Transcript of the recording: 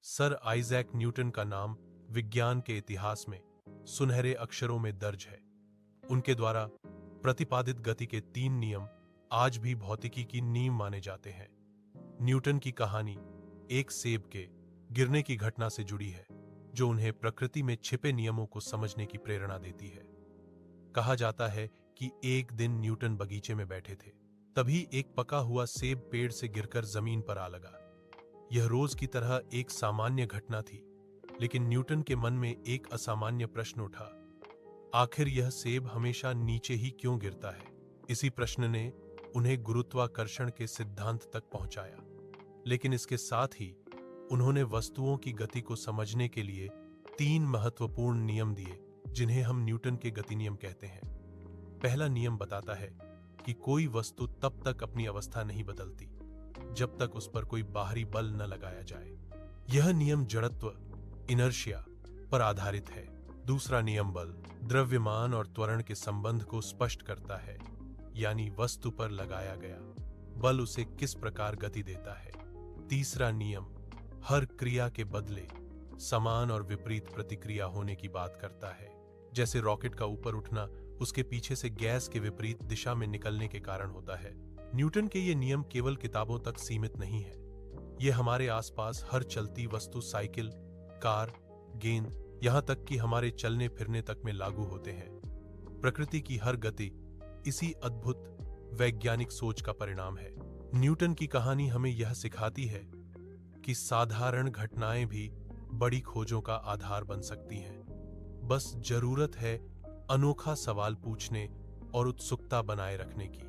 Sir Isaac Newton का नाम विज्ञान के इतिहास में सुनहरे अक्षरों में दर्ज है। उनके द्वारा प्रतिपादित गति के 3 नियम आज भी भौतिकी की नींव माने जाते हैं। न्यूटन की कहानी एक सेब के गिरने की घटना से जुड़ी है, जो उन्हें प्रकृति में छिपे नियमों को समझने की प्रेरणा देती है। कहा जाता है कि एक दिन न्यूटन बगीचे में बैठे थे, तभी एक पका हुआ सेब पेड़ से गिरकर जमीन पर आ लगा। यह रोज की तरह एक सामान्य घटना थी, लेकिन न्यूटन के मन में एक असामान्य प्रश्न उठा। आखिर यह सेब हमेशा नीचे ही क्यों गिरता है? इसी प्रश्न ने उन्हें गुरुत्वाकर्षण के सिद्धांत तक पहुंचाया। लेकिन इसके साथ ही उन्होंने वस्तुओं की गति को समझने के लिए 3 महत्वपूर्ण नियम दिए, जिन्हें हम न्यूटन के गति नियम कहते हैं। पहला नियम बताता है कि कोई वस्तु तब तक अपनी अवस्था नहीं बदलती जब तक उस पर कोई बाहरी बल न लगाया जाए। यह नियम जड़त्व इनर्शिया पर आधारित है। दूसरा नियम बल, द्रव्यमान और त्वरण के संबंध को स्पष्ट करता है, यानी वस्तु पर लगाया गया बल उसे किस प्रकार गति देता है। तीसरा नियम हर क्रिया के बदले समान और विपरीत प्रतिक्रिया होने की बात करता है। जैसे रॉकेट का ऊपर उठना उसके पीछे से गैस के विपरीत दिशा में निकलने के कारण होता है। न्यूटन के ये नियम केवल किताबों तक सीमित नहीं है, ये हमारे आसपास हर चलती वस्तु, साइकिल, कार, गेंद, यहां तक कि हमारे चलने फिरने तक में लागू होते हैं। प्रकृति की हर गति इसी अद्भुत वैज्ञानिक सोच का परिणाम है। न्यूटन की कहानी हमें यह सिखाती है कि साधारण घटनाएं भी बड़ी खोजों का आधार बन सकती हैं। बस जरूरत है अनोखा सवाल पूछने और उत्सुकता बनाए रखने की।